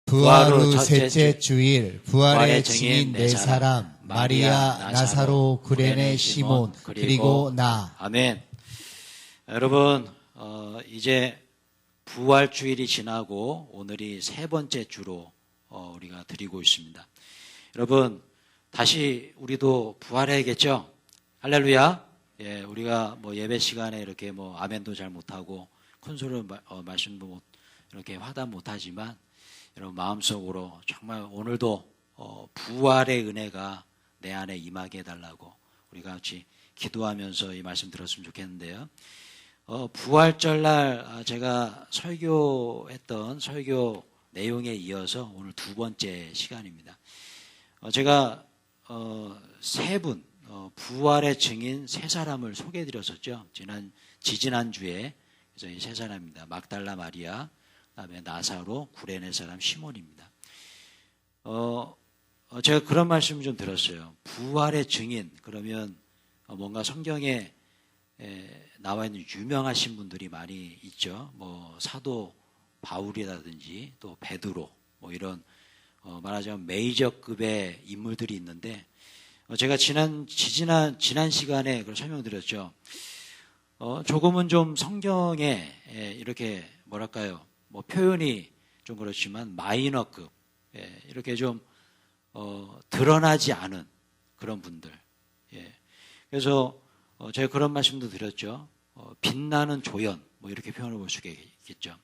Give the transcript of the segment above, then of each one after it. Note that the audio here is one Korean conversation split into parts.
부활 후 셋째 주일 부활의 증인 네 사람 마리아, 나사로, 구레네, 시몬 그리고 나. 아멘. 여러분 이제 부활 주일이 지나고 오늘이 세 번째 주로 우리가 드리고 있습니다. 여러분 다시 우리도 부활해야겠죠? 할렐루야. 예, 우리가 뭐 예배 시간에 이렇게 뭐 아멘도 잘 못하고 큰 소리로 말씀도 이렇게 화답 못하지만 여러분 마음속으로 정말 오늘도 부활의 은혜가 내 안에 임하게 해달라고 우리가 같이 기도하면서 이 말씀 들었으면 좋겠는데요. 부활절날 제가 설교했던 설교 내용에 이어서 오늘 두 번째 시간입니다. 제가 세 분 부활의 증인 세 사람을 소개해드렸었죠. 지지난주에. 그래서 이 세 사람입니다. 막달라 마리아, 그다음에 나사로, 구레네 사람 시몬입니다. 제가 그런 말씀을 좀 들었어요. 부활의 증인, 그러면 뭔가 성경에 나와 있는 유명하신 분들이 많이 있죠. 뭐 사도 바울이라든지 또 베드로 뭐 이런 말하자면 메이저급의 인물들이 있는데 제가 지난 시간에 그걸 설명드렸죠. 조금은 좀 성경에 이렇게 뭐랄까요, 뭐 표현이 좀 그렇지만 마이너급, 이렇게 좀 드러나지 않은 그런 분들. 그래서 제가 그런 말씀도 드렸죠. 빛나는 조연, 뭐 이렇게 표현을 볼 수 있겠죠.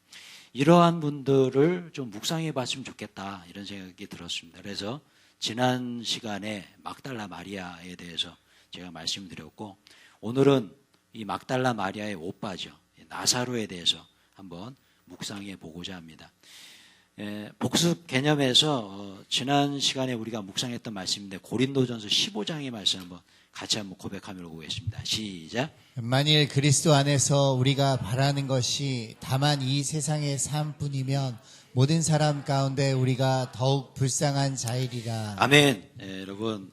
이러한 분들을 좀 묵상해 봤으면 좋겠다 이런 생각이 들었습니다. 그래서 지난 시간에 막달라 마리아에 대해서 제가 말씀드렸고 오늘은 이 막달라 마리아의 오빠죠. 나사로에 대해서 한번 묵상해 보고자 합니다. 복습 개념에서 지난 시간에 우리가 묵상했던 말씀인데 고린도전서 15장의 말씀 한번 같이 한번 고백하며 보겠습니다. 시작. 만일 그리스도 안에서 우리가 바라는 것이 다만 이 세상의 삶뿐이면 모든 사람 가운데 우리가 더욱 불쌍한 자이리라. 아멘. 여러분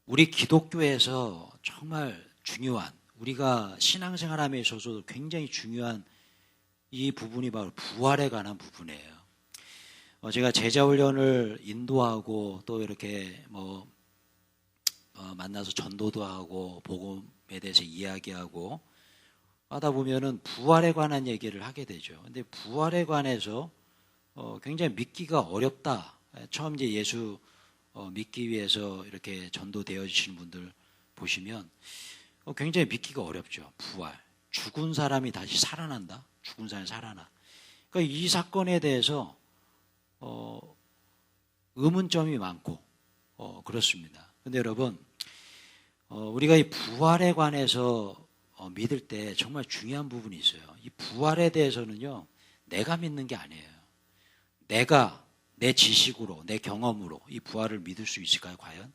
우리 기독교에서 정말 중요한, 우리가 신앙생활함에 있어서 굉장히 중요한 이 부분이 바로 부활에 관한 부분이에요. 제가 제자훈련을 인도하고 또 이렇게 만나서 전도도 하고 복음에 대해서 이야기하고 하다 보면은 부활에 관한 얘기를 하게 되죠. 근데 부활에 관해서 굉장히 믿기가 어렵다. 처음 이제 예수 믿기 위해서 이렇게 전도되어지시는 분들 보시면 굉장히 믿기가 어렵죠. 부활. 죽은 사람이 다시 살아난다. 죽은 사람이 살아나. 그러니까 이 사건에 대해서 의문점이 많고 그렇습니다. 근데 여러분 우리가 이 부활에 관해서 믿을 때 정말 중요한 부분이 있어요. 이 부활에 대해서는요, 내가 믿는 게 아니에요. 내가 내 지식으로, 내 경험으로 이 부활을 믿을 수 있을까요, 과연?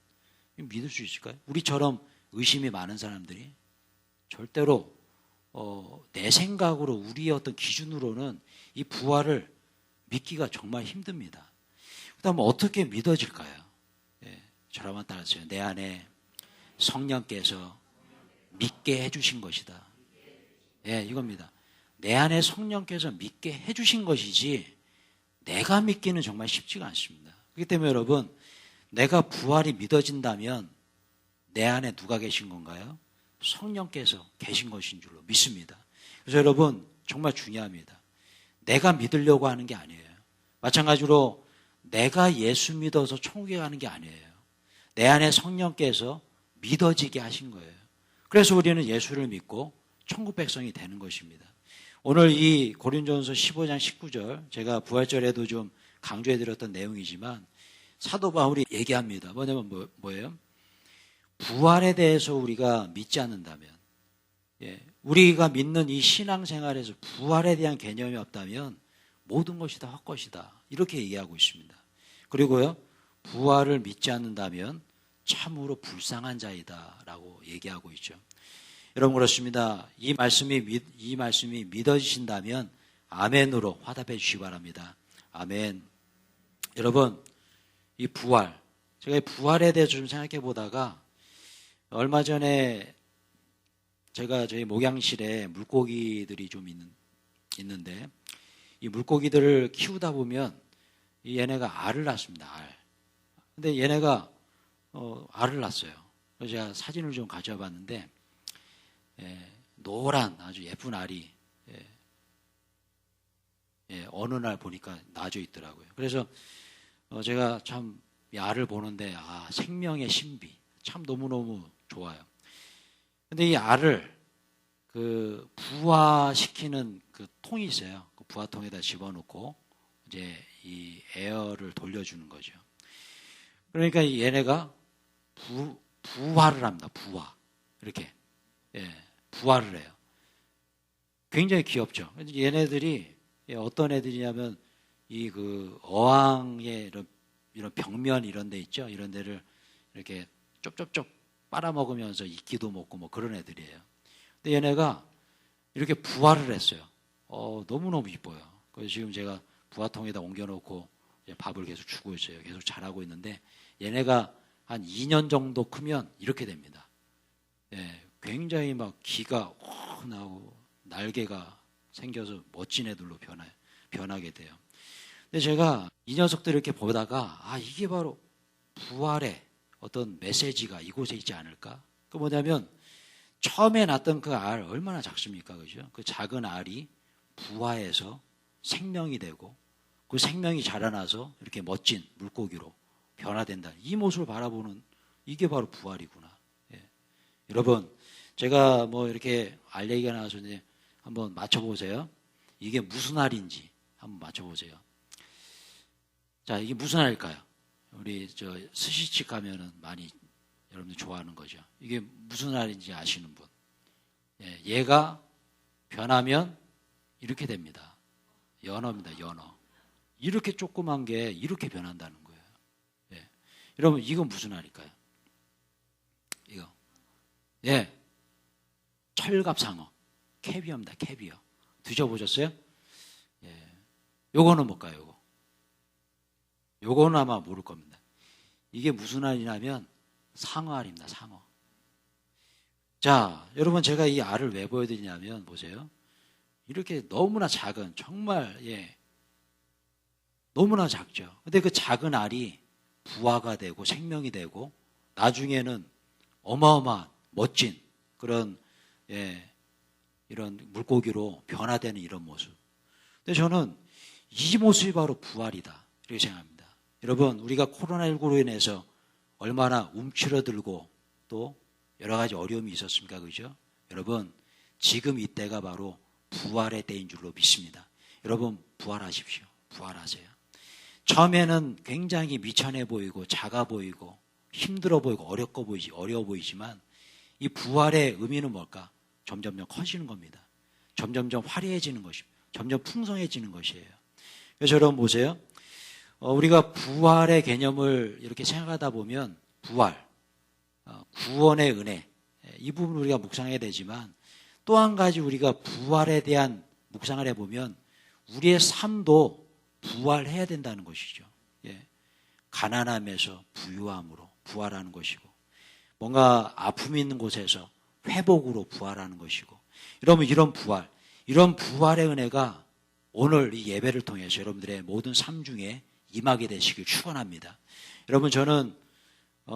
믿을 수 있을까요? 우리처럼 의심이 많은 사람들이 절대로 내 생각으로, 우리의 어떤 기준으로는 이 부활을 믿기가 정말 힘듭니다. 그다음 어떻게 믿어질까요? 저라만 따라서요. 내 안에 성령께서 믿게 해주신 것이다. 이겁니다. 내 안에 성령께서 믿게 해주신 것이지 내가 믿기는 정말 쉽지가 않습니다. 그렇기 때문에 여러분, 내가 부활이 믿어진다면 내 안에 누가 계신 건가요? 성령께서 계신 것인 줄로 믿습니다. 그래서 여러분 정말 중요합니다. 내가 믿으려고 하는 게 아니에요. 마찬가지로 내가 예수 믿어서 천국에 가는 게 아니에요. 내 안에 성령께서 믿어지게 하신 거예요. 그래서 우리는 예수를 믿고 천국 백성이 되는 것입니다. 오늘 이 고린도전서 15장 19절, 제가 부활절에도 좀 강조해드렸던 내용이지만 사도 바울이 얘기합니다. 뭐예요? 부활에 대해서 우리가 믿지 않는다면, 우리가 믿는 이 신앙생활에서 부활에 대한 개념이 없다면 모든 것이 다 헛것이다. 이렇게 얘기하고 있습니다. 그리고요, 부활을 믿지 않는다면 참으로 불쌍한 자이다 라고 얘기하고 있죠. 여러분 그렇습니다. 이 말씀이 믿어지신다면 아멘으로 화답해 주시기 바랍니다. 아멘. 여러분 이 부활, 제가 이 부활에 대해서 좀 생각해 보다가 얼마 전에 제가 저희 목양실에 물고기들이 좀 있는데 이 물고기들을 키우다 보면 이 얘네가 알을 낳습니다. 알. 근데 얘네가 알을 낳았어요. 그래서 제가 사진을 좀 가져와 봤는데 노란 아주 예쁜 알이 어느 날 보니까 나져 있더라고요. 그래서 제가 참 이 알을 보는데 생명의 신비 참 너무너무 좋아요. 근데 이 알을 그 부화시키는 그 통이 있어요. 그 부화통에다 집어넣고 이제 이 에어를 돌려주는 거죠. 그러니까 얘네가 부화를 합니다. 부화. 이렇게. 부화를 해요. 굉장히 귀엽죠. 얘네들이 어떤 애들이냐면 이 그 어항의 이런 벽면 이런 데 있죠. 이런 데를 이렇게 쪽쪽쪽 빨아먹으면서 이끼도 먹고 뭐 그런 애들이에요. 근데 얘네가 이렇게 부화를 했어요. 너무너무 이뻐요. 그래서 지금 제가 부화통에다 옮겨놓고 이제 밥을 계속 주고 있어요. 계속 자라고 있는데 얘네가 한 2년 정도 크면 이렇게 됩니다. 굉장히 막 기가 확 나고 날개가 생겨서 멋진 애들로 변하게 돼요. 근데 제가 이 녀석들을 이렇게 보다가 이게 바로 부활의 어떤 메시지가 이곳에 있지 않을까? 그 뭐냐면 처음에 낳았던 그 알 얼마나 작습니까? 그죠? 그 작은 알이 부화해서 생명이 되고 그 생명이 자라나서 이렇게 멋진 물고기로 변화된다. 이 모습을 바라보는 이게 바로 부활이구나. 여러분, 제가 뭐 이렇게 알 얘기가 나와서 이제 한번 맞춰보세요. 이게 무슨 알인지 한번 맞춰보세요. 자, 이게 무슨 알일까요? 우리 저 스시집 가면은 많이 여러분들 좋아하는 거죠. 이게 무슨 알인지 아시는 분? 얘가 변하면 이렇게 됩니다. 연어입니다. 연어. 이렇게 조그만 게 이렇게 변한다는 거예요. 여러분, 이건 무슨 알일까요? 이거. 철갑상어. 캐비어입니다. 캐비어. 드셔보셨어요? 요거는 뭘까요? 요거는 아마 모를 겁니다. 이게 무슨 알이냐면 상어알입니다. 상어. 자, 여러분 제가 이 알을 왜 보여드리냐면 보세요. 이렇게 너무나 작은 정말 너무나 작죠. 근데 그 작은 알이 부화가 되고 생명이 되고 나중에는 어마어마한 멋진 그런 이런 물고기로 변화되는 이런 모습. 근데 저는 이 모습이 바로 부활이다 이렇게 생각합니다. 여러분, 우리가 코로나19로 인해서 얼마나 움츠러들고 또 여러 가지 어려움이 있었습니까? 그죠? 여러분, 지금 이때가 바로 부활의 때인 줄로 믿습니다. 여러분, 부활하십시오. 부활하세요. 처음에는 굉장히 미천해 보이고 작아 보이고 힘들어 보이고 어려워 보이지만 이 부활의 의미는 뭘까? 점점점 커지는 겁니다. 점점점 화려해지는 것입니다. 점점 풍성해지는 것이에요. 그래서 여러분 보세요. 우리가 부활의 개념을 이렇게 생각하다 보면 부활, 구원의 은혜 이 부분을 우리가 묵상해야 되지만 또 한 가지 우리가 부활에 대한 묵상을 해보면 우리의 삶도 부활해야 된다는 것이죠. 가난함에서 부유함으로 부활하는 것이고 뭔가 아픔이 있는 곳에서 회복으로 부활하는 것이고 여러분 이런 부활의 은혜가 오늘 이 예배를 통해서 여러분들의 모든 삶 중에 임하게 되시길 축원합니다. 여러분 저는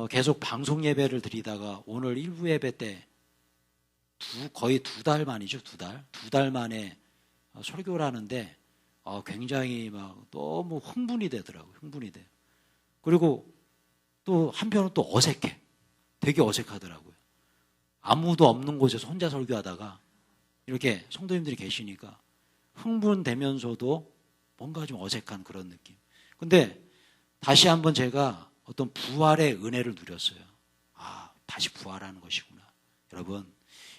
계속 방송 예배를 드리다가 오늘 일부 예배 때 거의 2달 만이죠. 2달 만에 설교를 하는데 굉장히 막 너무 흥분이 되더라고요. 흥분이 돼요. 그리고 또 한편은 또 어색해. 되게 어색하더라고요. 아무도 없는 곳에서 혼자 설교하다가 이렇게 성도님들이 계시니까 흥분되면서도 뭔가 좀 어색한 그런 느낌. 근데 다시 한번 제가 어떤 부활의 은혜를 누렸어요. 다시 부활하는 것이구나.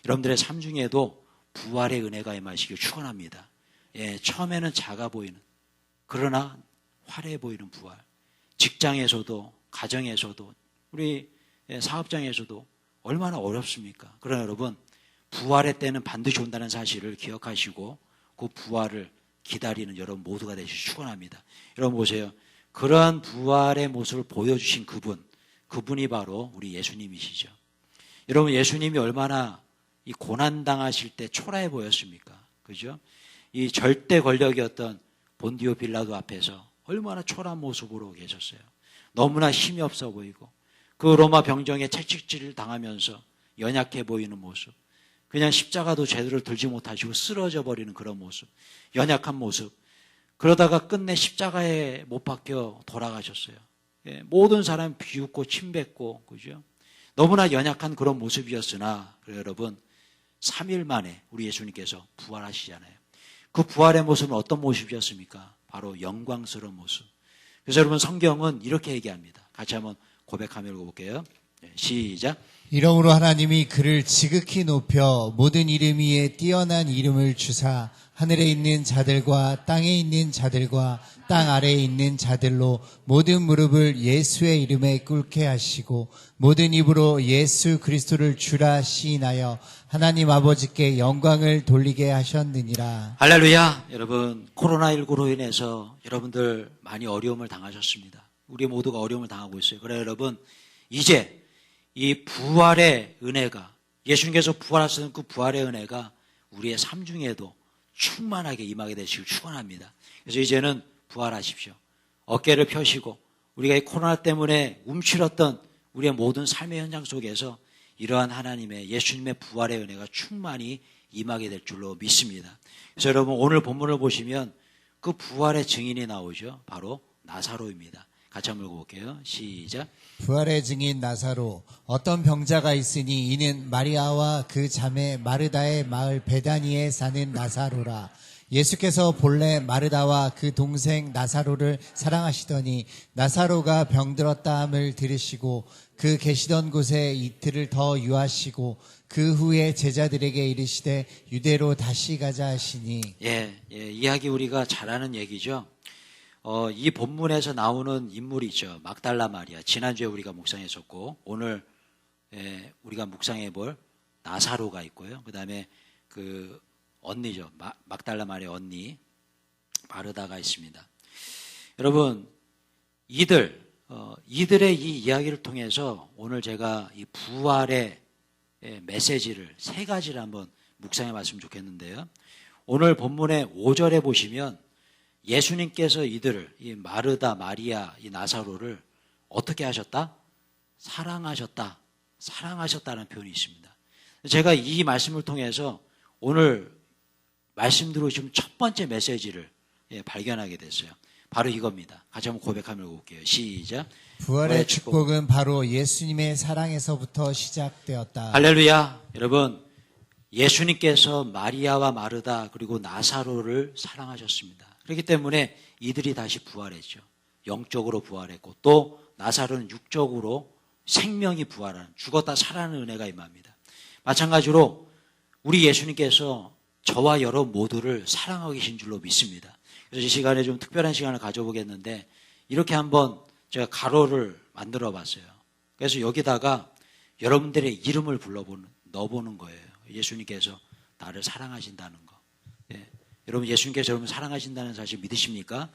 여러분들의 삶 중에도 부활의 은혜가 임하시길 축원합니다. 처음에는 작아 보이는 그러나 화려해 보이는 부활. 직장에서도 가정에서도 우리 사업장에서도 얼마나 어렵습니까? 그러나 여러분 부활의 때는 반드시 온다는 사실을 기억하시고 그 부활을 기다리는 여러분 모두가 되시길 축원합니다. 여러분 보세요. 그러한 부활의 모습을 보여주신 그분이 바로 우리 예수님이시죠. 여러분 예수님이 얼마나 이 고난당하실 때 초라해 보였습니까? 그죠? 이 절대 권력이었던 본디오 빌라도 앞에서 얼마나 초라한 모습으로 계셨어요. 너무나 힘이 없어 보이고 그 로마 병정에 채찍질을 당하면서 연약해 보이는 모습, 그냥 십자가도 제대로 들지 못하시고 쓰러져 버리는 그런 모습, 연약한 모습. 그러다가 끝내 십자가에 못 박혀 돌아가셨어요. 예, 모든 사람 비웃고 침뱉고, 그죠? 너무나 연약한 그런 모습이었으나, 여러분, 3일 만에 우리 예수님께서 부활하시잖아요. 그 부활의 모습은 어떤 모습이었습니까? 바로 영광스러운 모습. 그래서 여러분, 성경은 이렇게 얘기합니다. 같이 한번 고백하며 읽어볼게요. 시작. 이러므로 하나님이 그를 지극히 높여 모든 이름 위에 뛰어난 이름을 주사 하늘에 있는 자들과 땅에 있는 자들과 땅 아래에 있는 자들로 모든 무릎을 예수의 이름에 꿇게 하시고 모든 입으로 예수 그리스도를 주라 시인하여 하나님 아버지께 영광을 돌리게 하셨느니라. 할렐루야. 여러분, 코로나19로 인해서 여러분들 많이 어려움을 당하셨습니다. 우리 모두가 어려움을 당하고 있어요. 그래 여러분, 이제 이 부활의 은혜가, 예수님께서 부활하시는 그 부활의 은혜가 우리의 삶 중에도 충만하게 임하게 되시길 축원합니다. 그래서 이제는 부활하십시오. 어깨를 펴시고 우리가 이 코로나 때문에 움츠렸던 우리의 모든 삶의 현장 속에서 이러한 하나님의 예수님의 부활의 은혜가 충만히 임하게 될 줄로 믿습니다. 그래서 여러분, 오늘 본문을 보시면 그 부활의 증인이 나오죠. 바로 나사로입니다. 같이 한번 읽어볼게요. 시작. 부활의 증인 나사로, 어떤 병자가 있으니 이는 마리아와 그 자매 마르다의 마을 베다니에 사는 나사로라. 예수께서 본래 마르다와 그 동생 나사로를 사랑하시더니 나사로가 병들었다 함을 들으시고 그 계시던 곳에 이틀을 더 유하시고 그 후에 제자들에게 이르시되 유대로 다시 가자 하시니. 이야기 우리가 잘 아는 얘기죠. 이 본문에서 나오는 인물이죠. 막달라 마리아. 지난주에 우리가 묵상했었고, 오늘 우리가 묵상해 볼 나사로가 있고요. 그 다음에 그 언니죠. 막달라 마리아 언니, 마르다가 있습니다. 여러분, 이들의 이 이야기를 통해서 오늘 제가 이 부활의 메시지를 세 가지를 한번 묵상해 봤으면 좋겠는데요. 오늘 본문의 5절에 보시면 예수님께서 이들을, 이 마르다, 마리아, 이 나사로를 어떻게 하셨다? 사랑하셨다는 표현이 있습니다. 제가 이 말씀을 통해서 오늘 말씀 들으시면 첫 번째 메시지를 발견하게 됐어요. 바로 이겁니다. 같이 한번 고백하며 읽어볼게요. 시작. 부활의 축복은 바로 예수님의 사랑에서부터 시작되었다. 할렐루야. 여러분, 예수님께서 마리아와 마르다 그리고 나사로를 사랑하셨습니다. 그렇기 때문에 이들이 다시 부활했죠. 영적으로 부활했고 또 나사로는 육적으로 생명이 부활하는, 죽었다 살아나는 은혜가 임합니다. 마찬가지로 우리 예수님께서 저와 여러분 모두를 사랑하고 계신 줄로 믿습니다. 그래서 이 시간에 좀 특별한 시간을 가져보겠는데 이렇게 한번 제가 가로를 만들어 봤어요. 그래서 여기다가 여러분들의 이름을 넣어보는 거예요. 예수님께서 나를 사랑하신다는 거. 여러분, 예수님께서 여러분 사랑하신다는 사실 믿으십니까?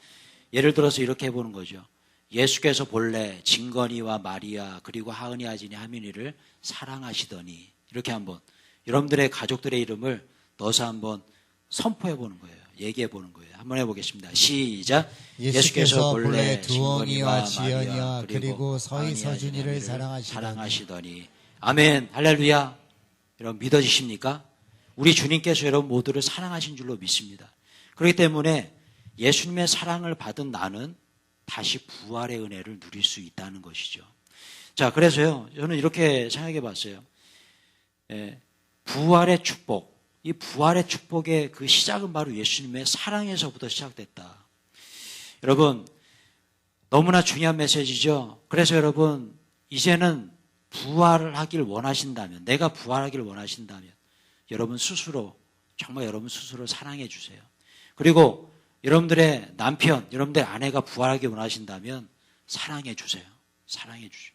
예를 들어서 이렇게 해보는 거죠. 예수께서 본래 진건이와 마리아 그리고 하은이, 아진이, 하민이를 사랑하시더니, 이렇게 한번 여러분들의 가족들의 이름을 넣어서 한번 선포해보는 거예요. 얘기해보는 거예요. 한번 해보겠습니다. 시작. 예수께서 본래 두엉이와 지연이와 그리고 서희, 서준이를 사랑하시더니. 아멘. 할렐루야. 여러분 믿어지십니까? 우리 주님께서 여러분 모두를 사랑하신 줄로 믿습니다. 그렇기 때문에 예수님의 사랑을 받은 나는 다시 부활의 은혜를 누릴 수 있다는 것이죠. 자, 그래서요, 저는 이렇게 생각해 봤어요. 부활의 축복, 이 부활의 축복의 그 시작은 바로 예수님의 사랑에서부터 시작됐다. 여러분, 너무나 중요한 메시지죠. 그래서 여러분, 이제는 부활을 하길 원하신다면, 내가 부활하길 원하신다면 여러분 스스로, 정말 여러분 스스로 사랑해 주세요. 그리고 여러분들의 남편, 여러분들의 아내가 부활하길 원하신다면 사랑해 주세요. 사랑해 주십시오.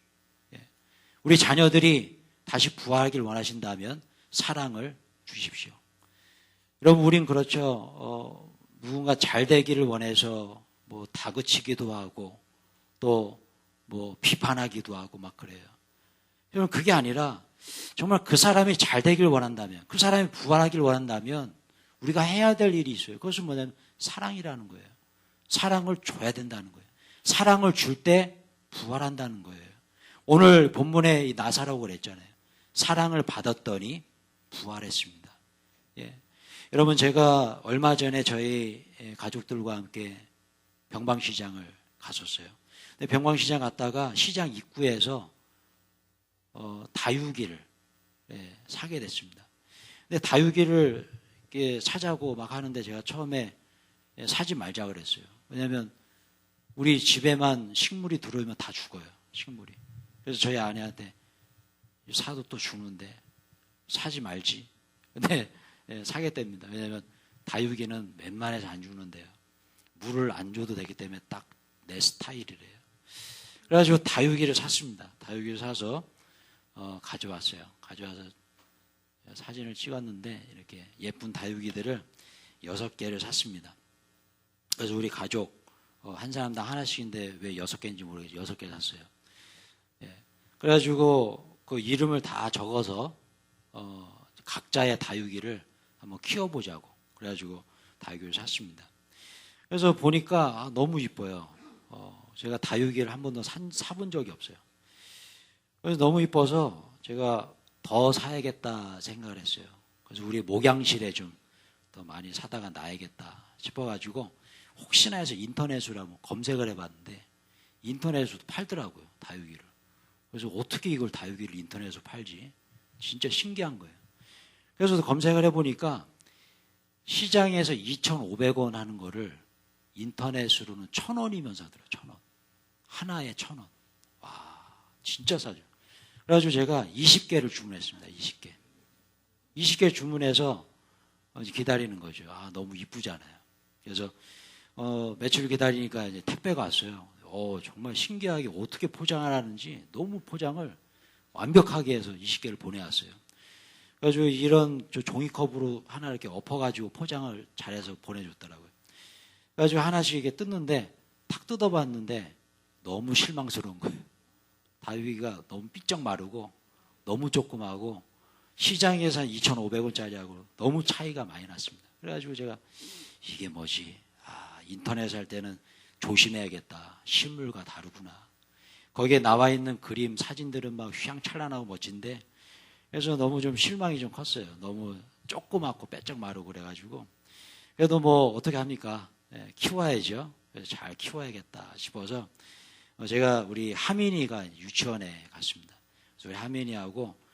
우리 자녀들이 다시 부활하길 원하신다면 사랑을 주십시오. 여러분, 우린 그렇죠. 누군가 잘 되기를 원해서 뭐 다그치기도 하고 또 뭐 비판하기도 하고 막 그래요. 여러분, 그게 아니라 정말 그 사람이 잘 되길 원한다면, 그 사람이 부활하길 원한다면 우리가 해야 될 일이 있어요. 그것은 뭐냐면 사랑이라는 거예요. 사랑을 줘야 된다는 거예요. 사랑을 줄 때 부활한다는 거예요. 오늘 본문에 이 나사로가 그랬잖아요. 사랑을 받았더니 부활했습니다. 예. 여러분, 제가 얼마 전에 저희 가족들과 함께 병방시장을 갔었어요. 근데 병방시장 갔다가 시장 입구에서 다육이를 사게 됐습니다. 근데 다육이를 이렇게 사자고 막 하는데 제가 처음에 사지 말자 그랬어요. 왜냐하면 우리 집에만 식물이 들어오면 다 죽어요. 식물이. 그래서 저희 아내한테 사도 또 죽는데 사지 말지. 근데 사겠답니다. 왜냐하면 다육이는 웬만해서 안 죽는데요. 물을 안 줘도 되기 때문에 딱 내 스타일이래요. 그래가지고 다육이를 샀습니다. 다육이를 사서 가져왔어요. 가져와서 사진을 찍었는데 이렇게 예쁜 다육이들을 6개를 샀습니다. 그래서 우리 가족 한 사람당 하나씩인데 왜 6개인지 모르겠어요. 6개 샀어요. 예. 그래가지고 그 이름을 다 적어서 각자의 다육이를 한번 키워보자고 그래가지고 다육이를 샀습니다. 그래서 보니까 너무 이뻐요. 제가 다육이를 한 번도 사본 적이 없어요. 그래서 너무 이뻐서 제가 더 사야겠다 생각을 했어요. 그래서 우리 목양실에 좀 더 많이 사다가 놔야겠다 싶어가지고 혹시나 해서 인터넷으로 한번 검색을 해봤는데 인터넷으로 팔더라고요. 다육이를. 그래서 어떻게 이걸 다육이를 인터넷으로 팔지? 진짜 신기한 거예요. 그래서 검색을 해보니까 시장에서 2,500원 하는 거를 인터넷으로는 1,000원이면 사더라고요. 1,000원. 하나에 1,000원. 와, 진짜 싸죠. 그래가지고 제가 20개를 주문했습니다. 20개. 20개 주문해서 기다리는 거죠. 너무 이쁘잖아요. 그래서 며칠 기다리니까 이제 택배가 왔어요. 정말 신기하게 어떻게 포장을 하는지 너무 포장을 완벽하게 해서 20개를 보내왔어요. 그래가지고 이런 종이컵으로 하나 이렇게 엎어가지고 포장을 잘해서 보내줬더라고요. 그래가지고 하나씩 이렇게 뜯는데 탁 뜯어봤는데 너무 실망스러운 거예요. 다육이가 너무 삐쩍 마르고 너무 조그마하고 시장에서 한 2,500원짜리하고 너무 차이가 많이 났습니다. 그래가지고 제가 이게 뭐지? 인터넷 할 때는 조심해야겠다. 실물과 다르구나. 거기에 나와 있는 그림, 사진들은 막 휘황찬란하고 멋진데 그래서 너무 좀 실망이 좀 컸어요. 너무 조그맣고 빼쩍 마르고 그래가지고 그래도 뭐 어떻게 합니까? 키워야죠. 그래서 잘 키워야겠다 싶어서 제가 우리 하민이가 유치원에 갔습니다. 그래서 우리 하민이하고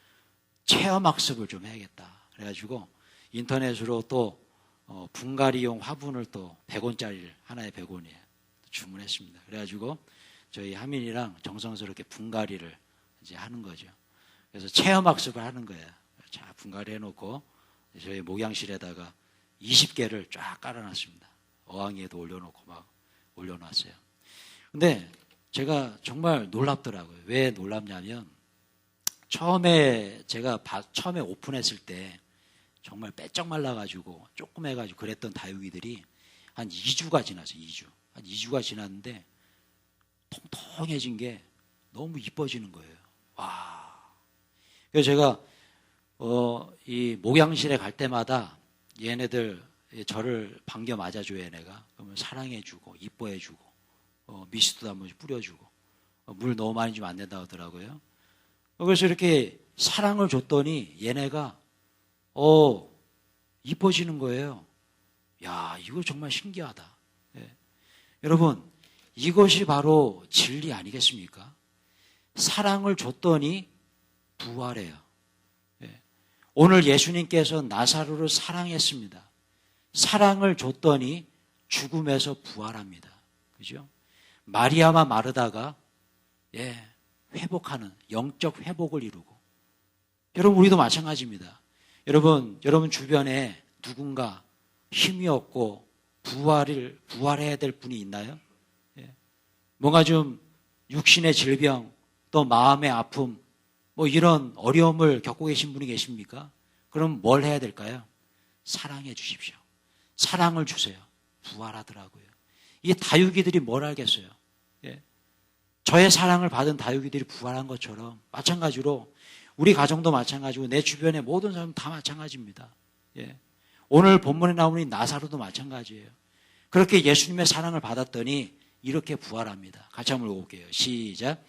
체험학습을 좀 해야겠다. 그래가지고 인터넷으로 또 분갈이용 화분을 또 100원짜리를 하나에 100원이에요. 주문했습니다. 그래가지고 저희 하민이랑 정성스럽게 분갈이를 이제 하는 거죠. 그래서 체험학습을 하는 거예요. 자, 분갈이 해놓고 저희 목양실에다가 20개를 쫙 깔아놨습니다. 어항에도 올려놓고 막 올려놨어요. 근데 제가 정말 놀랍더라고요. 왜 놀랍냐면 처음에 오픈했을 때 정말 빼쩍 말라가지고 조금 해가지고 그랬던 다육이들이 한 2주가 지났어요. 2주. 한 2주가 지났는데 통통해진 게 너무 이뻐지는 거예요. 와. 그래서 제가 이 목양실에 갈 때마다 얘네들 저를 반겨 맞아줘요. 얘네가. 그러면 사랑해주고 이뻐해주고 미스트도 한 번씩 뿌려주고 물 너무 많이 주면 안 된다고 하더라고요. 그래서 이렇게 사랑을 줬더니 얘네가 이뻐지는 거예요. 야, 이거 정말 신기하다. 예. 여러분, 이것이 바로 진리 아니겠습니까? 사랑을 줬더니 부활해요. 예. 오늘 예수님께서 나사로를 사랑했습니다. 사랑을 줬더니 죽음에서 부활합니다. 그죠? 마리아와 마르다가 회복하는 영적 회복을 이루고 여러분 우리도 마찬가지입니다. 여러분 주변에 누군가 힘이 없고 부활해야 될 분이 있나요? 뭔가 좀 육신의 질병 또 마음의 아픔 뭐 이런 어려움을 겪고 계신 분이 계십니까? 그럼 뭘 해야 될까요? 사랑해 주십시오. 사랑을 주세요. 부활하더라고요. 이 다육이들이 뭘 알겠어요? 저의 사랑을 받은 다육이들이 부활한 것처럼 마찬가지로 우리 가정도 마찬가지고 내 주변의 모든 사람 다 마찬가지입니다. 오늘 본문에 나오는 이 나사로도 마찬가지예요. 그렇게 예수님의 사랑을 받았더니 이렇게 부활합니다. 같이 한번 읽어볼게요. 시작.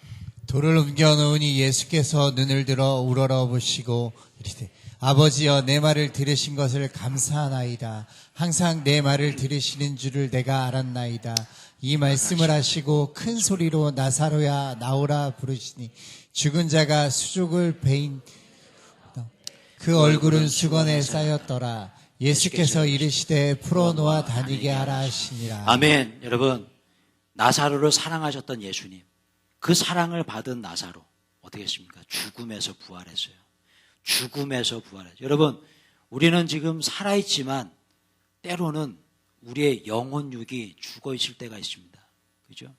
돌을 옮겨 놓으니 예수께서 눈을 들어 우러러 보시고 이르되 아버지여 내 말을 들으신 것을 감사하나이다. 항상 내 말을 들으시는 줄을 내가 알았나이다. 이 말씀을 하시고 큰 소리로 나사로야 나오라 부르시니 죽은 자가 수족을 베인 그 얼굴은 수건에 쌓였더라. 예수께서 이르시되 풀어놓아 다니게 하라 하시니라. 아멘. 여러분, 나사로를 사랑하셨던 예수님, 그 사랑을 받은 나사로 어떻게 했습니까? 죽음에서 부활했어요. 죽음에서 부활했어요. 여러분, 우리는 지금 살아있지만 때로는 우리의 영혼육이 죽어 있을 때가 있습니다. 그죠?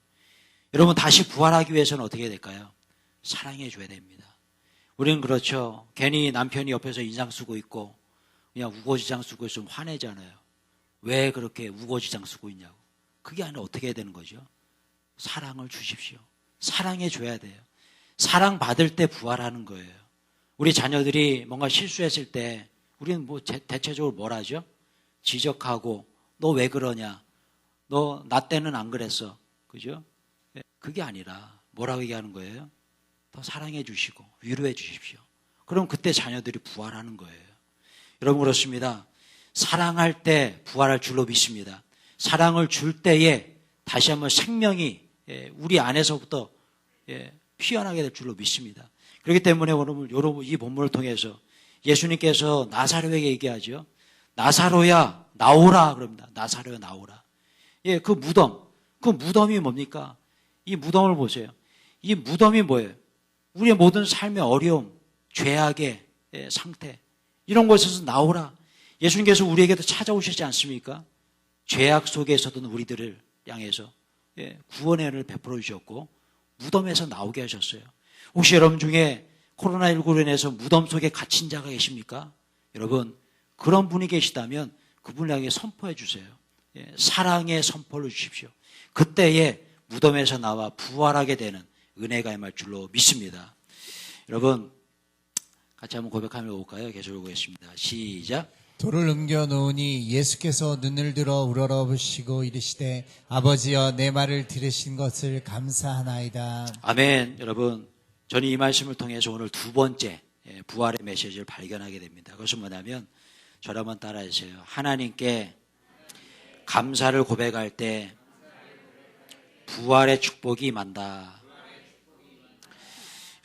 여러분, 다시 부활하기 위해서는 어떻게 해야 될까요? 사랑해 줘야 됩니다. 우리는 그렇죠. 괜히 남편이 옆에서 인상 쓰고 있고 그냥 우거지장 쓰고 있으면 화내잖아요. 왜 그렇게 우거지장 쓰고 있냐고. 그게 아니라 어떻게 해야 되는 거죠? 사랑을 주십시오. 사랑해 줘야 돼요. 사랑 받을 때 부활하는 거예요. 우리 자녀들이 뭔가 실수했을 때 우리는 뭐 대체적으로 뭘 하죠? 지적하고 너 왜 그러냐? 너 나 때는 안 그랬어. 그죠? 그게 아니라 뭐라고 얘기하는 거예요? 더 사랑해 주시고 위로해 주십시오. 그럼 그때 자녀들이 부활하는 거예요. 여러분 그렇습니다. 사랑할 때 부활할 줄로 믿습니다. 사랑을 줄 때에 다시 한번 생명이 우리 안에서부터 피어나게 될 줄로 믿습니다. 그렇기 때문에 여러분 이 본문을 통해서 예수님께서 나사로에게 얘기하죠. 나사로야 나오라 그럽니다. 나사로야 나오라. 그 무덤이 뭡니까? 이 무덤을 보세요. 이 무덤이 뭐예요? 우리의 모든 삶의 어려움, 죄악의 상태 이런 곳에서 나오라. 예수님께서 우리에게도 찾아오시지 않습니까? 죄악 속에서도 우리들을 향해서 구원의 은혜를 베풀어 주셨고 무덤에서 나오게 하셨어요. 혹시 여러분 중에 코로나19로 인해서 무덤 속에 갇힌 자가 계십니까? 여러분 그런 분이 계시다면 그분을 향해 선포해 주세요. 사랑의 선포를 주십시오. 그때에 무덤에서 나와 부활하게 되는 은혜가 임할 줄로 믿습니다. 여러분 같이 한번 고백하며 볼까요? 계속 읽겠습니다. 시작. 돌을 옮겨 놓으니 예수께서 눈을 들어 우러러 보시고 이르시되 아버지여 내 말을 들으신 것을 감사하나이다. 아멘. 여러분 저는 이 말씀을 통해서 오늘 두 번째 부활의 메시지를 발견하게 됩니다. 그것은 뭐냐면 저를 한번 따라해주세요. 하나님께 감사를 고백할 때 부활의 축복이 임한다.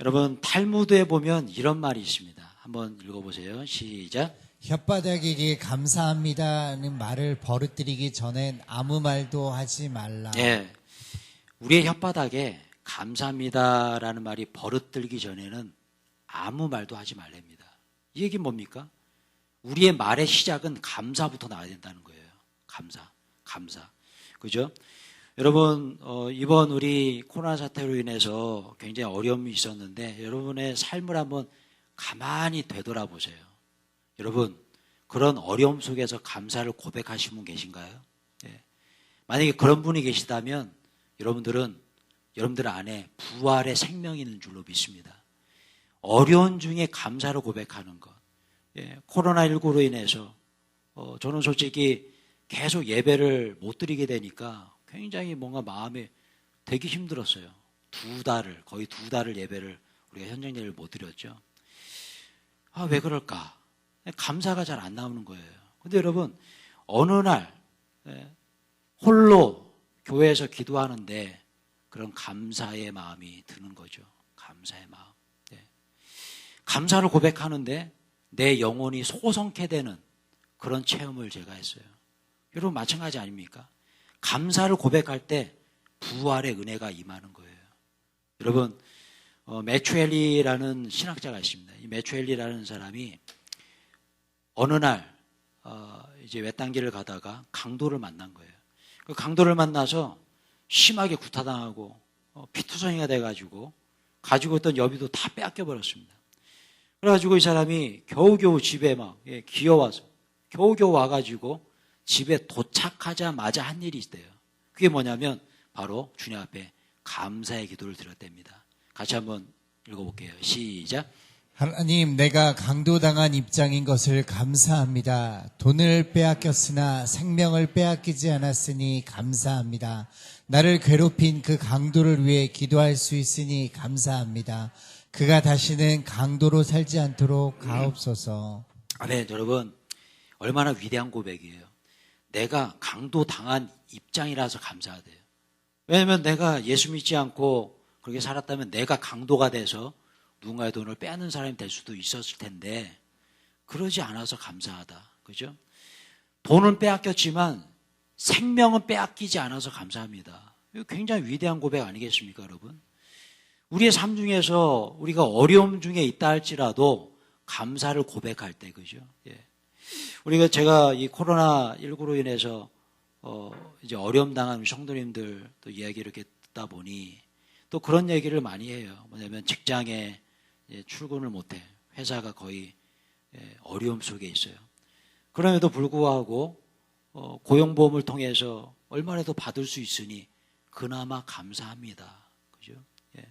여러분 탈무드에 보면 이런 말이 있습니다. 한번 읽어보세요. 시작. 혓바닥에게 감사합니다는 말을 버릇들이기 전엔 아무 말도 하지 말라. 우리의 혓바닥에 감사합니다라는 말이 버릇들기 전에는 아무 말도 하지 말랍니다. 이 얘기는 뭡니까? 우리의 말의 시작은 감사부터 나와야 된다는 거예요. 감사. 그죠? 여러분 이번 우리 코로나 사태로 인해서 굉장히 어려움이 있었는데 여러분의 삶을 한번 가만히 되돌아보세요. 여러분 그런 어려움 속에서 감사를 고백하신 분 계신가요? 만약에 그런 분이 계시다면 여러분들 안에 부활의 생명이 있는 줄로 믿습니다. 어려운 중에 감사를 고백하는 것. 코로나19로 인해서 저는 솔직히 계속 예배를 못 드리게 되니까 굉장히 뭔가 마음이 되게 힘들었어요. 거의 두 달을 예배를 우리가 현장 예배를 못 드렸죠. 왜 그럴까? 감사가 잘 안 나오는 거예요. 근데 여러분 어느 날 홀로 교회에서 기도하는데 그런 감사의 마음이 드는 거죠. 감사의 마음. 감사를 고백하는데 내 영혼이 소성케 되는 그런 체험을 제가 했어요. 여러분 마찬가지 아닙니까? 감사를 고백할 때 부활의 은혜가 임하는 거예요. 여러분 메추엘리라는 신학자가 있습니다. 이 메추엘리라는 사람이 어느 날 이제 외딴길을 가다가 강도를 만난 거예요. 그 강도를 만나서 심하게 구타당하고 피투성이가 돼가지고 가지고 있던 여비도 다 빼앗겨 버렸습니다. 그래가지고 이 사람이 겨우겨우 집에 막 기어와서 겨우겨우 와가지고 집에 도착하자마자 한 일이 있대요. 그게 뭐냐면 바로 주님 앞에 감사의 기도를 드렸답니다. 같이 한번 읽어볼게요. 시작. 하나님, 내가 강도당한 입장인 것을 감사합니다. 돈을 빼앗겼으나 생명을 빼앗기지 않았으니 감사합니다. 나를 괴롭힌 그 강도를 위해 기도할 수 있으니 감사합니다. 그가 다시는 강도로 살지 않도록 가옵소서. 아멘. 여러분, 얼마나 위대한 고백이에요. 내가 강도 당한 입장이라서 감사하대요. 왜냐하면 내가 예수 믿지 않고 그렇게 살았다면 내가 강도가 돼서 누군가의 돈을 빼앗는 사람이 될 수도 있었을 텐데 그러지 않아서 감사하다. 그죠? 돈은 빼앗겼지만 생명은 빼앗기지 않아서 감사합니다. 이거 굉장히 위대한 고백 아니겠습니까, 여러분? 우리의 삶 중에서 우리가 어려움 중에 있다 할지라도 감사를 고백할 때, 그죠? 예. 제가 이 코로나19로 인해서 이제 어려움 당한 성도님들 또 이야기 이렇게 듣다 보니 또 그런 얘기를 많이 해요. 뭐냐면 직장에 출근을 못해. 회사가 거의 어려움 속에 있어요. 그럼에도 불구하고 고용보험을 통해서 얼마라도 받을 수 있으니 그나마 감사합니다. 그죠? 예.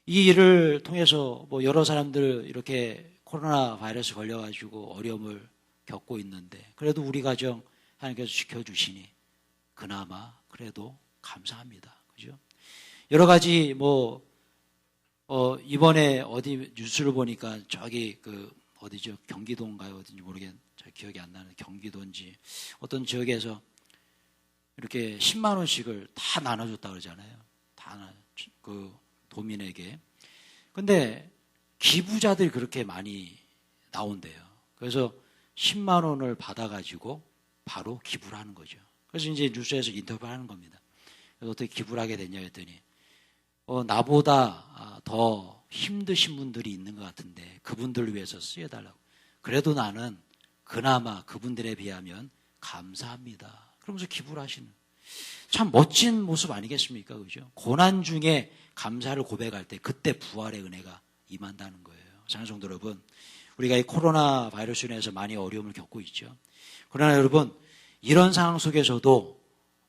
이 일을 통해서 뭐 여러 사람들 이렇게 코로나 바이러스 걸려가지고 어려움을 겪고 있는데 그래도 우리 가정 하나님께서 지켜주시니 그나마 그래도 감사합니다. 그죠? 여러 가지 이번에 어디 뉴스를 보니까 저기 어디죠? 경기도인가요? 어딘지 모르겠는데 잘 기억이 안 나는 경기도인지 어떤 지역에서 이렇게 10만 원씩을 다 나눠줬다 그러잖아요. 다 도민에게. 근데 기부자들이 그렇게 많이 나온대요. 그래서 10만 원을 받아가지고 바로 기부를 하는 거죠. 그래서 이제 뉴스에서 인터뷰를 하는 겁니다. 그래서 어떻게 기부를 하게 됐냐 했더니 나보다 더 힘드신 분들이 있는 것 같은데 그분들을 위해서 쓰여달라고. 그래도 나는 그나마 그분들에 비하면 감사합니다. 그러면서 기부를 하시는 참 멋진 모습 아니겠습니까? 그죠? 고난 중에 감사를 고백할 때 그때 부활의 은혜가 임한다는 거예요. 사랑하는 성도 여러분, 우리가 이 코로나 바이러스로 인해서 많이 어려움을 겪고 있죠. 그러나 여러분, 이런 상황 속에서도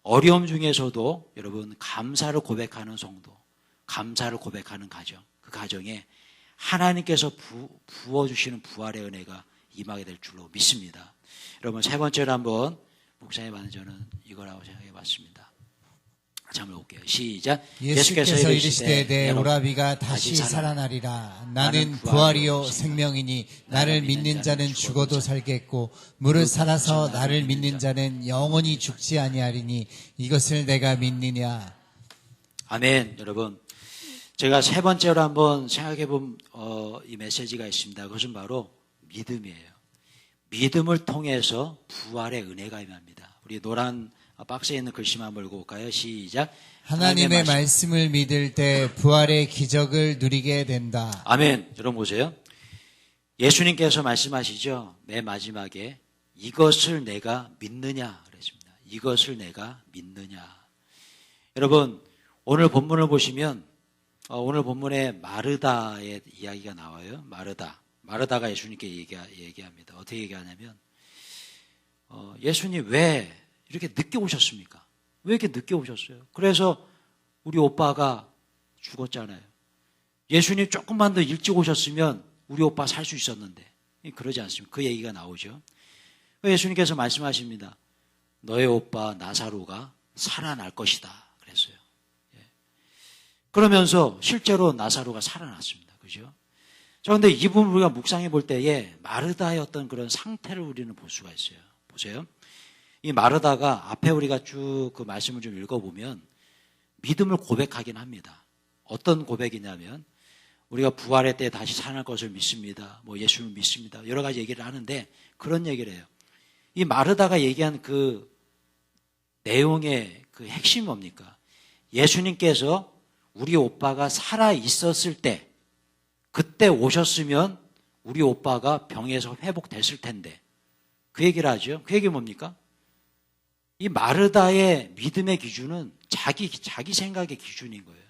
어려움 중에서도 여러분 감사를 고백하는 성도, 감사를 고백하는 가정, 그 가정에 하나님께서 부어주시는 부활의 은혜가 임하게 될 줄로 믿습니다. 여러분, 세 번째로 한번 묵상해 봤는 저는 이거라고 생각해 봤습니다. 잠을 볼게요. 시작. 예수께서 이르시되 내 오라비가 다시 살아나리라. 나는 부활이요 생명이니 나를 믿는 자는 죽어도 살겠고 무릇 살아서 나를 믿는 자는 영원히 죽지 아니하리니 이것을 내가 믿느냐. 아멘. 여러분, 제가 세 번째로 한번 생각해 본 이 메시지가 있습니다. 그것은 바로 믿음이에요. 믿음을 통해서 부활의 은혜가 임합니다. 우리 노란 박스에 있는 글씨만 한번 읽어볼까요? 시작. 하나님의 말씀을 믿을 때 부활의 기적을 누리게 된다. 아멘. 여러분 보세요. 예수님께서 말씀하시죠. 맨 마지막에 이것을 내가 믿느냐 그랬습니다. 이것을 내가 믿느냐. 여러분, 오늘 본문을 보시면 오늘 본문에 마르다의 이야기가 나와요. 마르다가 예수님께 얘기합니다. 어떻게 얘기하냐면 예수님 왜 이렇게 늦게 오셨습니까? 왜 이렇게 늦게 오셨어요? 그래서 우리 오빠가 죽었잖아요. 예수님 조금만 더 일찍 오셨으면 우리 오빠 살 수 있었는데 그러지 않습니까? 그 얘기가 나오죠. 예수님께서 말씀하십니다. 너의 오빠 나사로가 살아날 것이다 그랬어요. 그러면서 실제로 나사로가 살아났습니다. 그죠? 그런데 이 부분 우리가 묵상해 볼 때에 마르다의 어떤 그런 상태를 우리는 볼 수가 있어요. 보세요. 이 마르다가 앞에 우리가 쭉 그 말씀을 좀 읽어보면 믿음을 고백하긴 합니다. 어떤 고백이냐면 우리가 부활의 때 다시 살아날 것을 믿습니다. 뭐 예수를 믿습니다. 여러 가지 얘기를 하는데 그런 얘기를 해요. 이 마르다가 얘기한 그 내용의 그 핵심이 뭡니까? 예수님께서 우리 오빠가 살아 있었을 때 그때 오셨으면 우리 오빠가 병에서 회복됐을 텐데 그 얘기를 하죠. 그 얘기 뭡니까? 이 마르다의 믿음의 기준은 자기 생각의 기준인 거예요.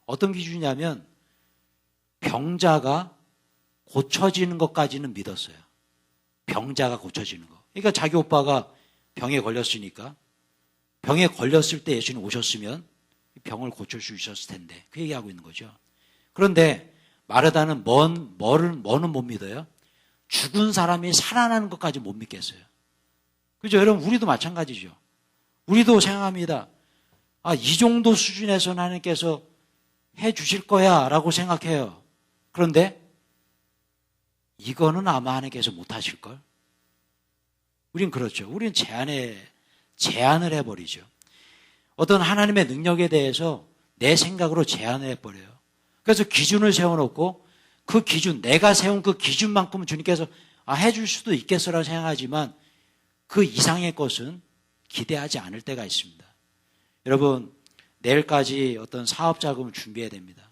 어떤 기준이냐면 병자가 고쳐지는 것까지는 믿었어요. 병자가 고쳐지는 거. 그러니까 자기 오빠가 병에 걸렸으니까 병에 걸렸을 때 예수님 오셨으면 병을 고칠 수 있었을 텐데 그 얘기하고 있는 거죠. 그런데 마르다는 뭐는 못 믿어요? 죽은 사람이 살아나는 것까지 못 믿겠어요. 그죠? 여러분, 우리도 마찬가지죠. 우리도 생각합니다. 이 정도 수준에서 하나님께서 해 주실 거야 라고 생각해요. 그런데 이거는 아마 하나님께서 못 하실걸? 우린 그렇죠. 우린 제한을 해버리죠. 어떤 하나님의 능력에 대해서 내 생각으로 제한을 해버려요. 그래서 기준을 세워놓고 그 기준, 내가 세운 그 기준만큼은 주님께서 해줄 수도 있겠어라고 생각하지만 그 이상의 것은 기대하지 않을 때가 있습니다. 여러분, 내일까지 어떤 사업 자금을 준비해야 됩니다.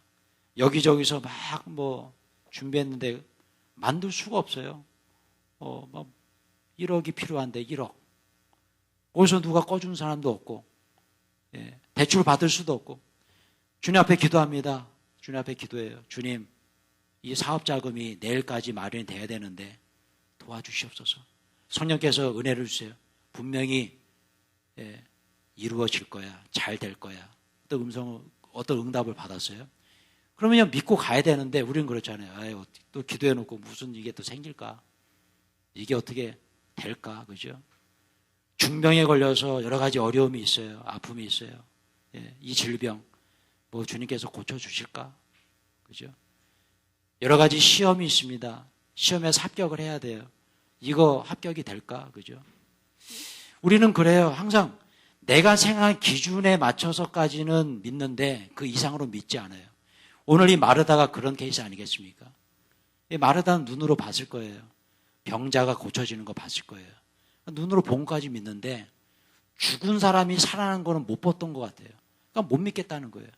여기저기서 막 준비했는데 만들 수가 없어요. 1억이 필요한데 1억. 거기서 누가 꺼주는 사람도 없고, 대출 받을 수도 없고, 주님 앞에 기도합니다. 주님 앞에 기도해요. 주님, 이 사업 자금이 내일까지 마련이 돼야 되는데 도와주시옵소서. 성령께서 은혜를 주세요. 분명히 이루어질 거야. 잘 될 거야. 어떤 응답을 받았어요. 그러면 믿고 가야 되는데 우리는 그렇잖아요. 또 기도해놓고 무슨 이게 또 생길까? 이게 어떻게 될까? 그죠? 중병에 걸려서 여러 가지 어려움이 있어요. 아픔이 있어요. 이 질병 주님께서 고쳐주실까? 그죠? 여러 가지 시험이 있습니다. 시험에서 합격을 해야 돼요. 이거 합격이 될까? 그죠? 우리는 그래요. 항상 내가 생각한 기준에 맞춰서까지는 믿는데 그 이상으로 믿지 않아요. 오늘 이 마르다가 그런 케이스 아니겠습니까? 이 마르다는 눈으로 봤을 거예요. 병자가 고쳐지는 거 봤을 거예요. 눈으로 본 것까지 믿는데 죽은 사람이 살아나는 거는 못 봤던 것 같아요. 그러니까 못 믿겠다는 거예요.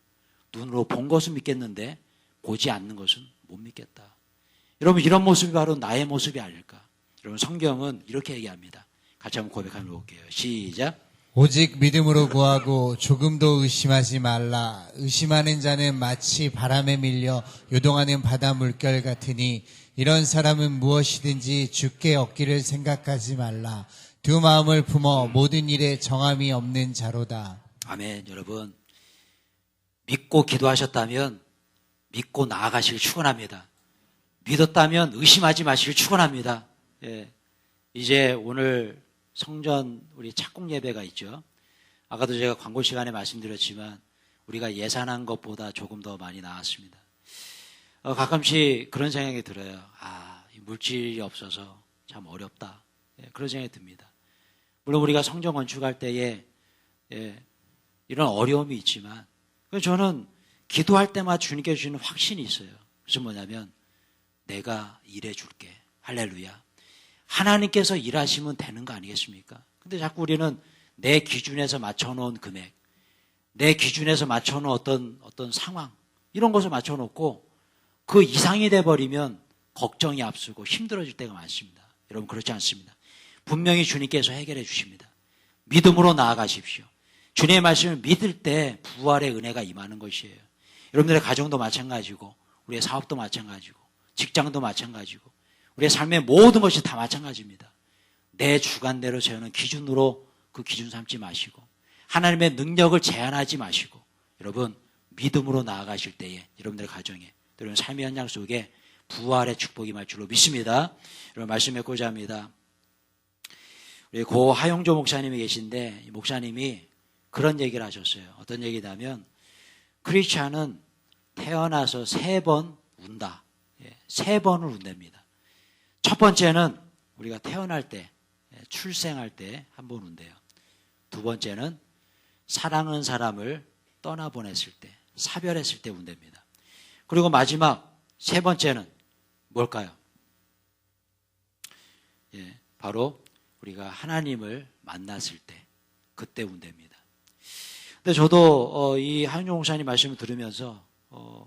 눈으로 본 것은 믿겠는데 보지 않는 것은 못 믿겠다. 여러분, 이런 모습이 바로 나의 모습이 아닐까? 여러분, 성경은 이렇게 얘기합니다. 같이 한번 고백하며 볼게요. 시작. 오직 믿음으로 구하고 조금도 의심하지 말라. 의심하는 자는 마치 바람에 밀려 요동하는 바다 물결 같으니 이런 사람은 무엇이든지 주께 얻기를 생각하지 말라. 두 마음을 품어 모든 일에 정함이 없는 자로다. 아멘. 여러분, 믿고 기도하셨다면 믿고 나아가시길 축원합니다. 믿었다면 의심하지 마시길 축원합니다. 이제 오늘 성전 우리 착공 예배가 있죠. 아까도 제가 광고 시간에 말씀드렸지만 우리가 예산한 것보다 조금 더 많이 나왔습니다. 가끔씩 그런 생각이 들어요. 물질이 없어서 참 어렵다. 그런 생각이 듭니다. 물론 우리가 성전 건축할 때에 이런 어려움이 있지만 저는 기도할 때마다 주님께 주시는 확신이 있어요. 그래서 뭐냐면 내가 일해 줄게. 할렐루야. 하나님께서 일하시면 되는 거 아니겠습니까? 근데 자꾸 우리는 내 기준에서 맞춰놓은 금액, 내 기준에서 맞춰놓은 어떤 상황, 이런 것을 맞춰놓고 그 이상이 돼버리면 걱정이 앞서고 힘들어질 때가 많습니다. 여러분, 그렇지 않습니다. 분명히 주님께서 해결해 주십니다. 믿음으로 나아가십시오. 주님의 말씀을 믿을 때 부활의 은혜가 임하는 것이에요. 여러분들의 가정도 마찬가지고 우리의 사업도 마찬가지고 직장도 마찬가지고 우리의 삶의 모든 것이 다 마찬가지입니다. 내 주관대로 세우는 기준으로 그 기준 삼지 마시고 하나님의 능력을 제한하지 마시고 여러분, 믿음으로 나아가실 때에 여러분들의 가정에 여러분 삶의 현장 속에 부활의 축복이 임할 줄로 믿습니다. 여러분, 말씀 맺고자 합니다. 우리 고 하용조 목사님이 계신데 이 목사님이 그런 얘기를 하셨어요. 어떤 얘기냐면 크리스찬은 태어나서 3번 운다. 3번을 운답니다. 첫 번째는 우리가 태어날 때, 출생할 때 한 번 운대요. 두 번째는 사랑하는 사람을 떠나보냈을 때, 사별했을 때 운답니다. 그리고 마지막 3번째는 뭘까요? 바로 우리가 하나님을 만났을 때, 그때 운답니다. 근데 저도 이 한용 목사님 말씀을 들으면서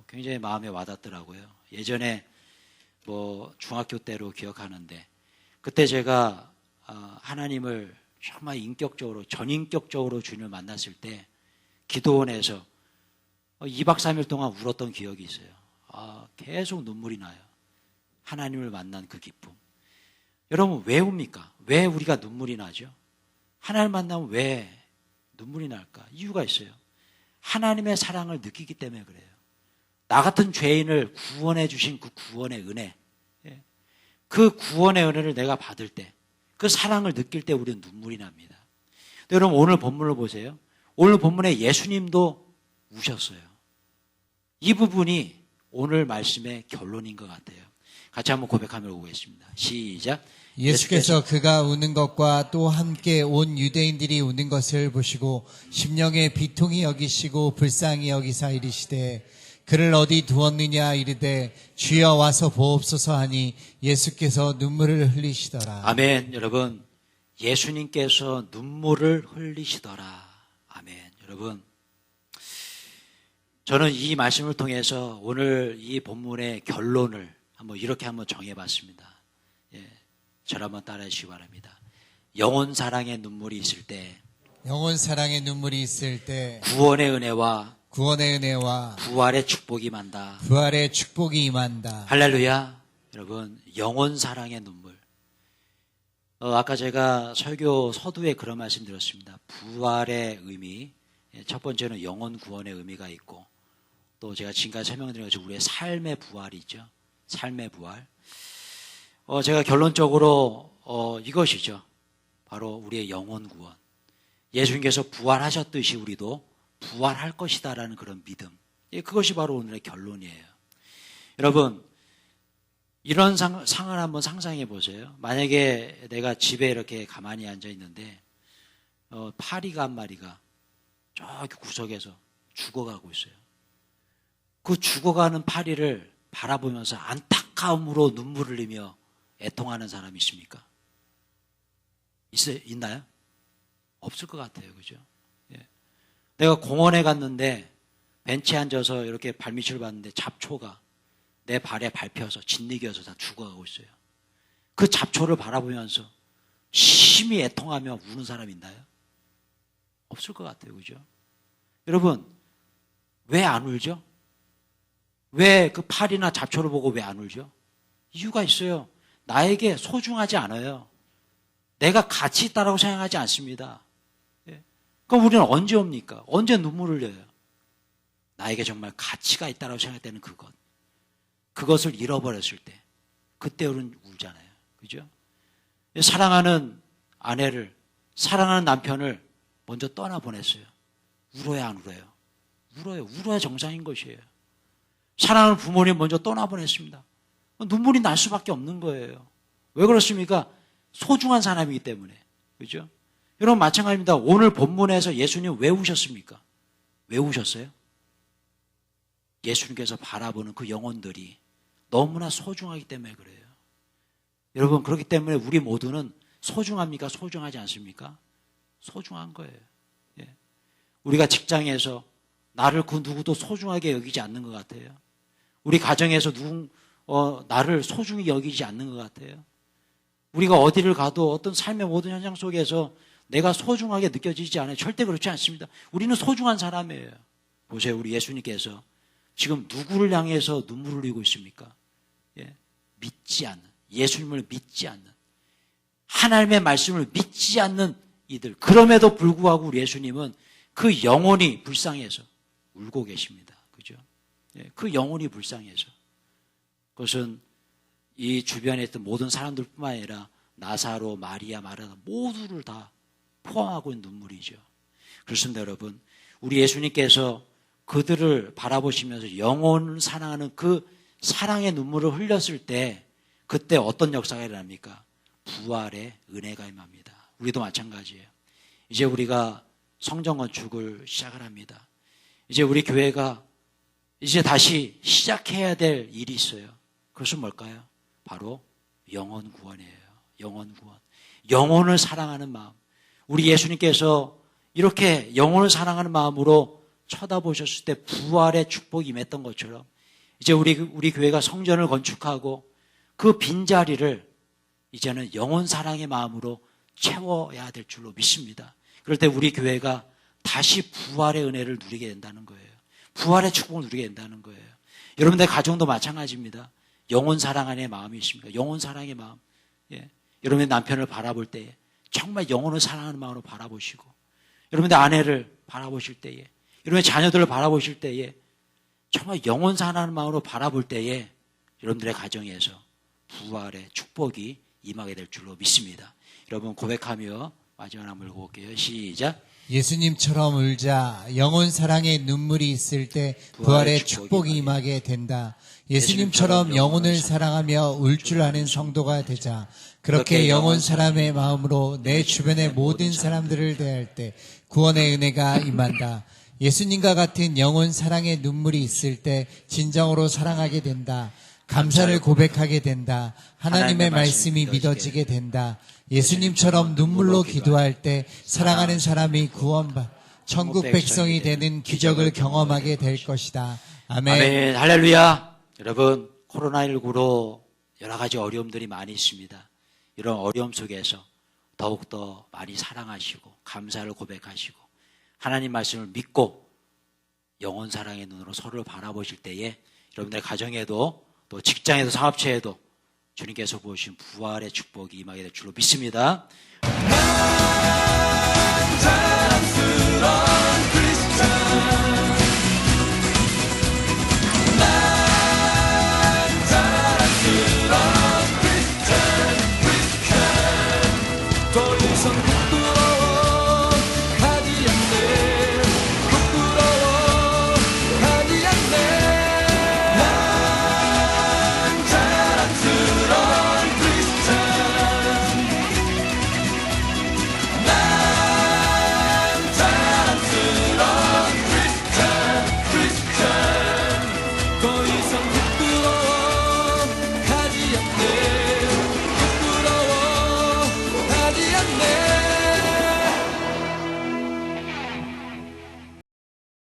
굉장히 마음에 와닿더라고요. 예전에 중학교 때로 기억하는데 그때 제가 하나님을 정말 인격적으로 전인격적으로 주님을 만났을 때 기도원에서 2박 3일 동안 울었던 기억이 있어요. 계속 눈물이 나요. 하나님을 만난 그 기쁨. 여러분, 왜 웁니까? 왜 우리가 눈물이 나죠? 하나님을 만나면 왜 눈물이 날까? 이유가 있어요. 하나님의 사랑을 느끼기 때문에 그래요. 나 같은 죄인을 구원해 주신 그 구원의 은혜, 그 구원의 은혜를 내가 받을 때, 그 사랑을 느낄 때 우리는 눈물이 납니다. 여러분 오늘 본문을 보세요. 오늘 본문에 예수님도 우셨어요. 이 부분이 오늘 말씀의 결론인 것 같아요. 같이 한번 고백하며 보겠습니다. 시작. 예수께서 그가 우는 것과 또 함께 온 유대인들이 우는 것을 보시고 심령에 비통히 여기시고 불쌍히 여기사 이르시되 그를 어디 두었느냐 이르되 주여 와서 보옵소서 하니 예수께서 눈물을 흘리시더라. 아멘. 여러분 예수님께서 눈물을 흘리시더라. 아멘. 여러분 저는 이 말씀을 통해서 오늘 이 본문의 결론을 이렇게 한번 정해봤습니다. 저를 한번 따라해 주시기 바랍니다. 영혼 사랑의 눈물이 있을 때, 영혼 사랑의 눈물이 있을 때 구원의 은혜와 부활의 축복이 임한다. 할렐루야. 여러분 영혼 사랑의 눈물. 아까 제가 설교 서두에 그런 말씀 드렸습니다. 부활의 의미, 첫 번째는 영혼 구원의 의미가 있고, 또 제가 지금까지 설명드린 것처럼 우리의 삶의 부활이 있죠. 삶의 부활. 제가 결론적으로 이것이죠. 바로 우리의 영혼 구원. 예수님께서 부활하셨듯이 우리도 부활할 것이다라는 그런 믿음. 그것이 바로 오늘의 결론이에요. 여러분 이런 상황을 한번 상상해 보세요. 만약에 내가 집에 이렇게 가만히 앉아 있는데 파리가 한 마리가 저기 구석에서 죽어가고 있어요. 그 죽어가는 파리를 바라보면서 안타까움으로 눈물을 흘리며 애통하는 사람이 있습니까? 있나요? 없을 것 같아요. 그죠? 내가 공원에 갔는데 벤치에 앉아서 이렇게 발밑을 봤는데 잡초가 내 발에 밟혀서 짓이겨서 다 죽어가고 있어요. 그 잡초를 바라보면서 심히 애통하며 우는 사람 있나요? 없을 것 같아요. 그죠? 여러분 왜 안 울죠? 왜 그 팔이나 잡초를 보고 왜 안 울죠? 이유가 있어요. 나에게 소중하지 않아요. 내가 가치 있다고 생각하지 않습니다. 그럼 우리는 언제 옵니까? 언제 눈물을 흘려요? 나에게 정말 가치가 있다고 생각할 때는 그것을 잃어버렸을 때, 그때 우리는 울잖아요. 그죠? 사랑하는 아내를, 사랑하는 남편을 먼저 떠나보냈어요. 울어야 안 울어요? 울어요. 울어야 정상인 것이에요. 사랑하는 부모님 먼저 떠나보냈습니다. 눈물이 날 수밖에 없는 거예요. 왜 그렇습니까? 소중한 사람이기 때문에. 그죠? 여러분 마찬가지입니다. 오늘 본문에서 예수님 왜 우셨습니까? 왜 우셨어요? 예수님께서 바라보는 그 영혼들이 너무나 소중하기 때문에 그래요. 여러분 그렇기 때문에 우리 모두는 소중합니까? 소중하지 않습니까? 소중한 거예요. 우리가 직장에서 나를 그 누구도 소중하게 여기지 않는 것 같아요. 우리 가정에서 나를 소중히 여기지 않는 것 같아요. 우리가 어디를 가도 어떤 삶의 모든 현장 속에서 내가 소중하게 느껴지지 않아요. 절대 그렇지 않습니다. 우리는 소중한 사람이에요. 보세요. 우리 예수님께서 지금 누구를 향해서 눈물을 흘리고 있습니까? 믿지 않는, 예수님을 믿지 않는, 하나님의 말씀을 믿지 않는 이들. 그럼에도 불구하고 우리 예수님은 그 영혼이 불쌍해서 울고 계십니다. 그죠? 그 영혼이 불쌍해서. 그것은 이 주변에 있던 모든 사람들뿐만 아니라 나사로, 마리아, 마르다 모두를 다 포함하고 있는 눈물이죠. 그렇습니다, 여러분. 우리 예수님께서 그들을 바라보시면서 영혼을 사랑하는 그 사랑의 눈물을 흘렸을 때 그때 어떤 역사가 일어납니까? 부활의 은혜가 임합니다. 우리도 마찬가지예요. 이제 우리가 성전 건축을 시작을 합니다. 이제 우리 교회가 이제 다시 시작해야 될 일이 있어요. 그것은 뭘까요? 바로 영혼 구원이에요. 영혼 구원. 영혼을 사랑하는 마음. 우리 예수님께서 이렇게 영혼을 사랑하는 마음으로 쳐다보셨을 때 부활의 축복이 임했던 것처럼 이제 우리 교회가 성전을 건축하고 그 빈자리를 이제는 영혼 사랑의 마음으로 채워야 될 줄로 믿습니다. 그럴 때 우리 교회가 다시 부활의 은혜를 누리게 된다는 거예요. 부활의 축복을 누리게 된다는 거예요. 여러분들 가정도 마찬가지입니다. 영혼 사랑 안에 마음이 있습니까? 영혼 사랑의 마음. 여러분의 남편을 바라볼 때에 정말 영혼을 사랑하는 마음으로 바라보시고 여러분의 아내를 바라보실 때에 여러분의 자녀들을 바라보실 때에 정말 영원 사나는 마음으로 바라볼 때에 여러분들의 가정에서 부활의 축복이 임하게 될 줄로 믿습니다. 여러분 고백하며 마지막 한번 읽어볼게요. 시작. 예수님처럼 울자 영혼 사랑의 눈물이 있을 때 부활의 축복이 임하게 된다. 예수님처럼 영혼을 사랑하며 울 줄 아는 성도가 되자. 그렇게 영혼 사람의 마음으로 내 주변의 모든 사람들을 대할 때 구원의 은혜가 임한다. 예수님과 같은 영혼 사랑의 눈물이 있을 때 진정으로 사랑하게 된다. 감사를 고백하게 된다. 하나님의 말씀이 믿어지게 된다. 예수님처럼 눈물로 기도할 때 사랑하는 사람이 구원받아 천국 백성이 되는 기적을 경험하게 될 것이다. 아멘. 아멘. 할렐루야. 여러분 코로나19로 여러 가지 어려움들이 많이 있습니다. 이런 어려움 속에서 더욱더 많이 사랑하시고 감사를 고백하시고 하나님 말씀을 믿고 영혼 사랑의 눈으로 서로를 바라보실 때에 여러분들의 가정에도 또 직장에도 사업체에도 주님께서 보신 부활의 축복이 임하게 될 줄로 믿습니다. 자랑스러운 크리스찬